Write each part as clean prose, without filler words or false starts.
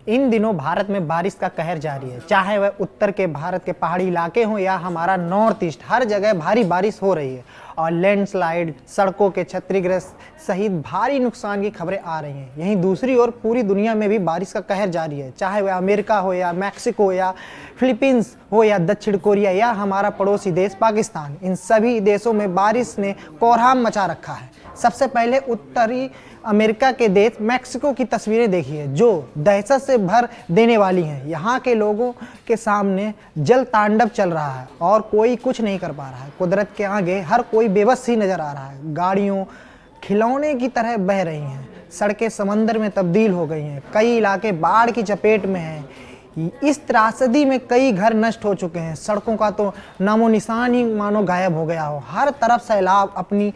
इन दिनों भारत में बारिश का कहर जारी है। चाहे वह उत्तर के भारत के पहाड़ी इलाके हों या हमारा नॉर्थ ईस्ट, हर जगह भारी बारिश हो रही है और लैंडस्लाइड, सड़कों के क्षतिग्रस्त सहित भारी नुकसान की खबरें आ रही हैं। यहीं दूसरी ओर पूरी दुनिया में भी बारिश का कहर जारी है। चाहे वह अमेरिका हो या मैक्सिको या फिलीपींस हो या दक्षिण कोरिया या हमारा पड़ोसी देश पाकिस्तान, इन सभी देशों में बारिश ने कोहराम मचा रखा है। सबसे पहले उत्तरी अमेरिका के देश मैक्सिको की तस्वीरें देखिए, जो दहशत से भर देने वाली हैं। यहाँ के लोगों के सामने जल तांडव चल रहा है और कोई कुछ नहीं कर पा रहा है। कुदरत के आगे हर कोई बेबस ही नजर आ रहा है। गाड़ियों खिलौने की तरह बह रही हैं, सड़कें समंदर में तब्दील हो गई हैं, कई इलाके बाढ़ की चपेट में हैं। इस त्रासदी में कई घर नष्ट हो चुके हैं, सड़कों का तो नामो निशान ही मानो गायब हो गया हो। हर तरफ सैलाब अपनी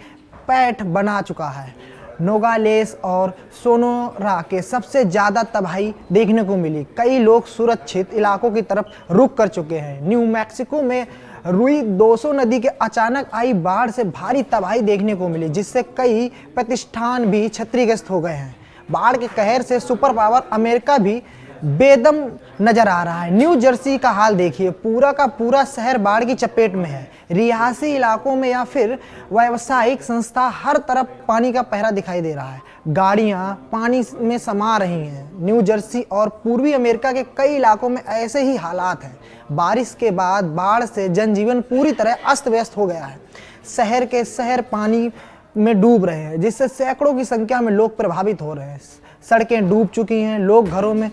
पैठ बना चुका है। नोगालेस और सोनोरा के सबसे ज़्यादा तबाही देखने को मिली। कई लोग सुरक्षित इलाकों की तरफ रुख कर चुके हैं। न्यू मैक्सिको में रुई 200 नदी के अचानक आई बाढ़ से भारी तबाही देखने को मिली, जिससे कई प्रतिष्ठान भी क्षतिग्रस्त हो गए हैं। बाढ़ के कहर से सुपर पावर अमेरिका भी बेदम नजर आ रहा है। न्यू जर्सी का हाल देखिए, पूरा का पूरा शहर बाढ़ की चपेट में है। रिहायशी इलाकों में या फिर व्यावसायिक संस्था, हर तरफ पानी का पहरा दिखाई दे रहा है। गाड़ियां पानी में समा रही हैं। न्यू जर्सी और पूर्वी अमेरिका के कई इलाकों में ऐसे ही हालात हैं। बारिश के बाद बाढ़ से जनजीवन पूरी तरह अस्त व्यस्त हो गया है। शहर के शहर पानी में डूब रहे हैं, जिससे सैकड़ों की संख्या में लोग प्रभावित हो रहे हैं। सड़कें डूब चुकी हैं, लोग घरों में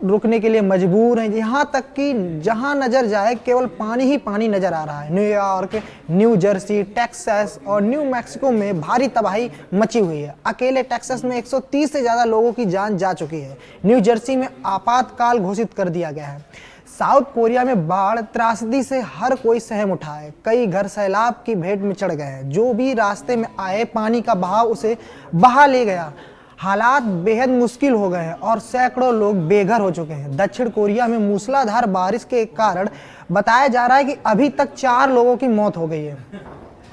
रुकने के लिए मजबूर हैं। यहाँ तक कि जहाँ नज़र जाए केवल पानी ही पानी नज़र आ रहा है। न्यूयॉर्क, न्यू जर्सी, टेक्सास और न्यू मैक्सिको में भारी तबाही मची हुई है। अकेले टेक्सास में 130 से ज़्यादा लोगों की जान जा चुकी है। न्यू जर्सी में आपातकाल घोषित कर दिया गया है। साउथ कोरिया में बाढ़ त्रासदी से हर कोई सहम उठा है। कई घर सैलाब की भेंट में चढ़ गए हैं। जो भी रास्ते में आए, पानी का बहाव उसे बहा ले गया। हालात बेहद मुश्किल हो गए हैं और सैकड़ों लोग बेघर हो चुके हैं। दक्षिण कोरिया में मूसलाधार बारिश के कारण बताया जा रहा है कि अभी तक 4 लोगों की मौत हो गई है।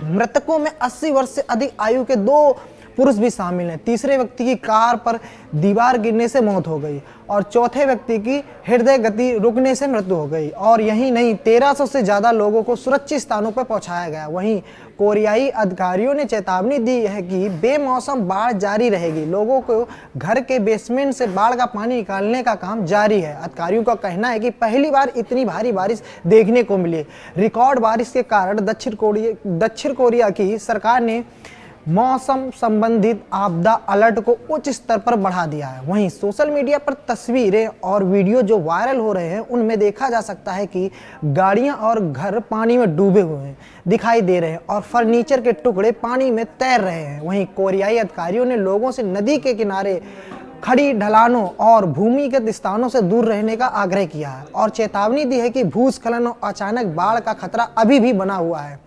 मृतकों में 80 वर्ष से अधिक आयु के 2 पुरुष भी शामिल हैं। तीसरे व्यक्ति की कार पर दीवार गिरने से मौत हो गई और चौथे व्यक्ति की हृदय गति रुकने से मृत्यु हो गई। और यही नहीं, 1300 से ज़्यादा लोगों को सुरक्षित स्थानों पर पहुंचाया गया। वहीं कोरियाई अधिकारियों ने चेतावनी दी है कि बेमौसम बाढ़ जारी रहेगी। लोगों को घर के बेसमेंट से बाढ़ का पानी निकालने का काम जारी है। अधिकारियों का कहना है कि पहली बार इतनी भारी बारिश देखने को मिली। रिकॉर्ड बारिश के कारण दक्षिण कोरिया की सरकार ने मौसम संबंधित आपदा अलर्ट को उच्च स्तर पर बढ़ा दिया है। वहीं सोशल मीडिया पर तस्वीरें और वीडियो जो वायरल हो रहे हैं, उनमें देखा जा सकता है कि गाड़ियां और घर पानी में डूबे हुए हैं दिखाई दे रहे हैं और फर्नीचर के टुकड़े पानी में तैर रहे हैं। वहीं कोरियाई अधिकारियों ने लोगों से नदी के किनारे खड़ी ढलानों और भूमिगत स्थानों से दूर रहने का आग्रह किया है और चेतावनी दी है कि भूस्खलन और अचानक बाढ़ का खतरा अभी भी बना हुआ है।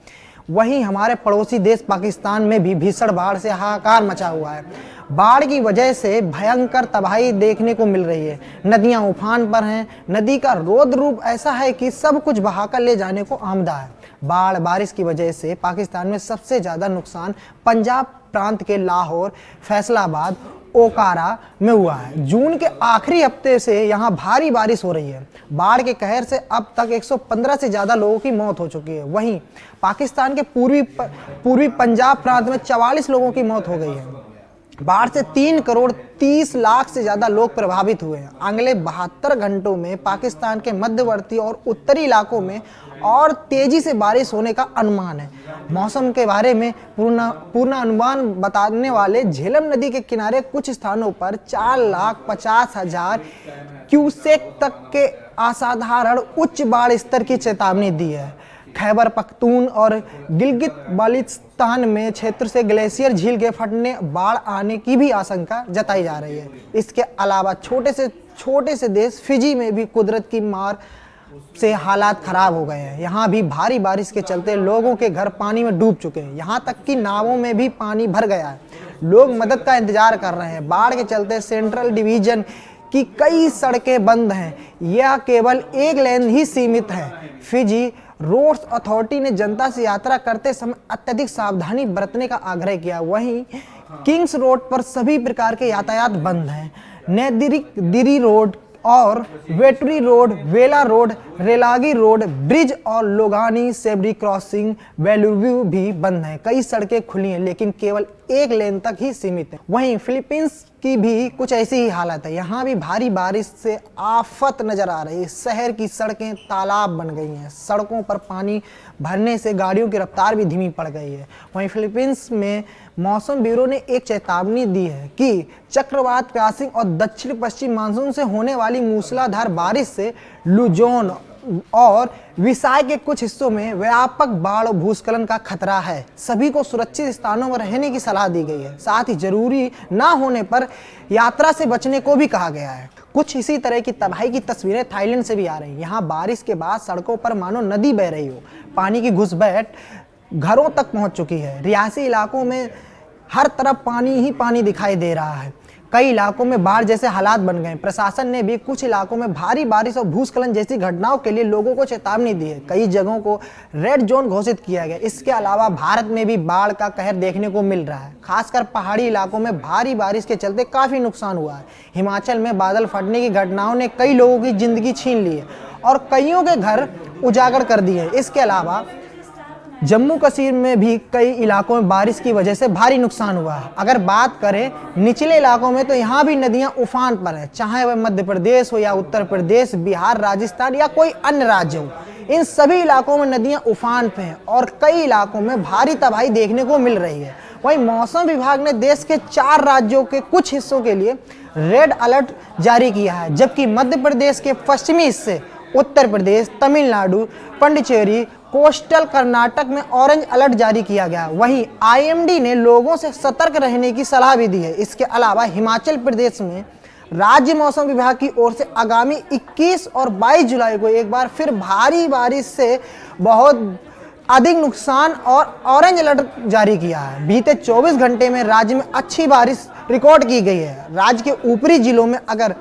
वहीं हमारे पड़ोसी देश पाकिस्तान में भी भीषण बाढ़ से हाहाकार मचा हुआ है। बाढ़ की वजह से भयंकर तबाही देखने को मिल रही है। नदियां उफान पर हैं। नदी का रौद्र रूप ऐसा है कि सब कुछ बहाकर ले जाने को आमदा है। बारिश की वजह से पाकिस्तान में सबसे ज़्यादा नुकसान पंजाब प्रांत के लाहौर, फैसलाबाद, ओकारा में हुआ है। जून के आखिरी हफ्ते से यहाँ भारी बारिश हो रही है। बाढ़ के कहर से अब तक 115 से ज़्यादा लोगों की मौत हो चुकी है। वहीं पाकिस्तान के पूर्वी पंजाब प्रांत में 44 लोगों की मौत हो गई है। बाढ़ से 3 करोड़ 30 लाख से ज़्यादा लोग प्रभावित हुए हैं। अगले 72 घंटों में पाकिस्तान के मध्यवर्ती और उत्तरी इलाकों में और तेजी से बारिश होने का अनुमान है। मौसम के बारे में पूर्ण अनुमान बताने वाले झेलम नदी के किनारे कुछ स्थानों पर 4,50,000 क्यूसेक तक के असाधारण उच्च बाढ़ स्तर की चेतावनी दी है। खैबर पख्तून और गिलगित बाल्टिस्तान में क्षेत्र से ग्लेशियर झील के फटने, बाढ़ आने की भी आशंका जताई जा रही है। इसके अलावा छोटे से देश फिजी में भी कुदरत की मार से हालात खराब हो गए हैं। यहाँ भी भारी बारिश के चलते लोगों के घर पानी में डूब चुके हैं। यहाँ तक कि नावों में भी पानी भर गया है। लोग मदद का इंतजार कर रहे हैं। बाढ़ के चलते सेंट्रल डिवीजन की कई सड़कें बंद हैं। यह केवल एक लेन ही सीमित है। फिजी रोड्स अथॉरिटी ने जनता से यात्रा करते समय अत्यधिक सावधानी बरतने का आग्रह किया। वहीं किंग्स रोड पर सभी प्रकार के यातायात बंद हैं। नैदिरी रोड और वेटरी रोड, वेला रोड, रेलागी रोड ब्रिज और लोगानी सेबरी क्रॉसिंग बेलुव्यू भी बंद है। कई सड़कें खुली हैं लेकिन केवल एक लेन तक ही सीमित है। वहीं फिलीपींस की भी कुछ ऐसी ही हालत है। यहाँ भी भारी बारिश से आफत नजर आ रही है। शहर की सड़कें तालाब बन गई हैं। सड़कों पर पानी भरने से गाड़ियों की रफ्तार भी धीमी पड़ गई है। वहीं फिलीपींस में मौसम ब्यूरो ने एक चेतावनी दी है कि चक्रवात पासिंग और दक्षिण पश्चिम मानसून से होने वाली मूसलाधार बारिश से लुजोन और विसाय के कुछ हिस्सों में व्यापक बाढ़ और भूस्खलन का खतरा है। सभी को सुरक्षित स्थानों में रहने की सलाह दी गई है। साथ ही जरूरी ना होने पर यात्रा से बचने को भी कहा गया है। कुछ इसी तरह की तबाही की तस्वीरें थाईलैंड से भी आ रही हैं। यहाँ बारिश के बाद सड़कों पर मानो नदी बह रही हो। पानी की घुसपैठ घरों तक पहुंच चुकी है। रियासी इलाकों में हर तरफ पानी ही पानी दिखाई दे रहा है। कई इलाकों में बाढ़ जैसे हालात बन गए। प्रशासन ने भी कुछ इलाकों में भारी बारिश और भूस्खलन जैसी घटनाओं के लिए लोगों को चेतावनी दी है। कई जगहों को रेड जोन घोषित किया गया। इसके अलावा भारत में भी बाढ़ का कहर देखने को मिल रहा है। खासकर पहाड़ी इलाकों में भारी बारिश के चलते काफी नुकसान हुआ है। हिमाचल में बादल फटने की घटनाओं ने कई लोगों की जिंदगी छीन ली है और कईयों के घर उजागर कर दिए। इसके अलावा जम्मू कश्मीर में भी कई इलाकों में बारिश की वजह से भारी नुकसान हुआ है। अगर बात करें निचले इलाकों में तो यहाँ भी नदियाँ उफान पर है। चाहे वह मध्य प्रदेश हो या उत्तर प्रदेश, बिहार, राजस्थान या कोई अन्य राज्य हो, इन सभी इलाकों में नदियाँ उफान पे हैं और कई इलाकों में भारी तबाही देखने को मिल रही है। वहीं मौसम विभाग ने देश के 4 राज्यों के कुछ हिस्सों के लिए रेड अलर्ट जारी किया है, जबकि मध्य प्रदेश के पश्चिमी हिस्से, उत्तर प्रदेश, तमिलनाडु, पुडुचेरी, कोस्टल कर्नाटक में ऑरेंज अलर्ट जारी किया गया। वहीं आईएमडी ने लोगों से सतर्क रहने की सलाह भी दी है। इसके अलावा हिमाचल प्रदेश में राज्य मौसम विभाग की ओर से आगामी 21 और 22 जुलाई को एक बार फिर भारी बारिश से बहुत अधिक नुकसान और ऑरेंज अलर्ट जारी किया है। बीते 24 घंटे में राज्य में अच्छी बारिश रिकॉर्ड की गई है। राज्य के ऊपरी जिलों में अगर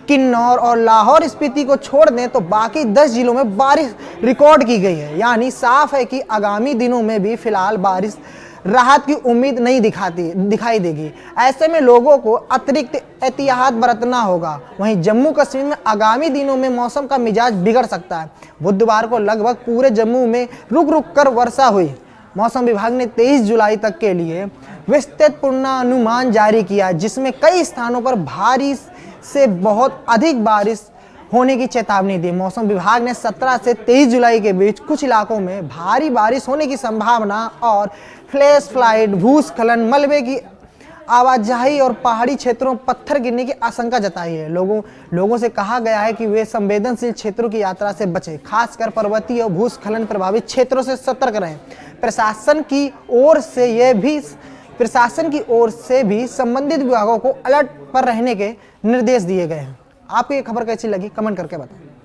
किन्नौर और लाहौर स्पीति को छोड़ दें तो बाकी 10 जिलों में बारिश रिकॉर्ड की गई है। यानी साफ है कि आगामी दिनों में भी फिलहाल बारिश राहत की उम्मीद नहीं दिखाई देगी। ऐसे में लोगों को अतिरिक्त एहतियात बरतना होगा। वहीं जम्मू कश्मीर में आगामी दिनों में मौसम का मिजाज बिगड़ सकता है। बुधवार को लगभग पूरे जम्मू में रुक रुक कर वर्षा हुई। मौसम विभाग ने 23 जुलाई तक के लिए विस्तृत पूर्वानुमान जारी किया, जिसमें कई स्थानों पर भारी से बहुत अधिक बारिश होने की चेतावनी दी। मौसम विभाग ने 17 से 23 जुलाई के बीच कुछ इलाकों में भारी बारिश होने की संभावना और फ्लैश फ्लाइट, भूस्खलन, मलबे की आवाजाही और पहाड़ी क्षेत्रों में पत्थर गिरने की आशंका जताई है। लोगों से कहा गया है कि वे संवेदनशील क्षेत्रों की यात्रा से बचें, खासकर पर्वतीय और भूस्खलन प्रभावित क्षेत्रों से सतर्क रहें। प्रशासन की ओर से भी संबंधित विभागों को अलर्ट पर रहने के निर्देश दिए गए हैं। आपको ये खबर कैसी लगी कमेंट करके बताएं।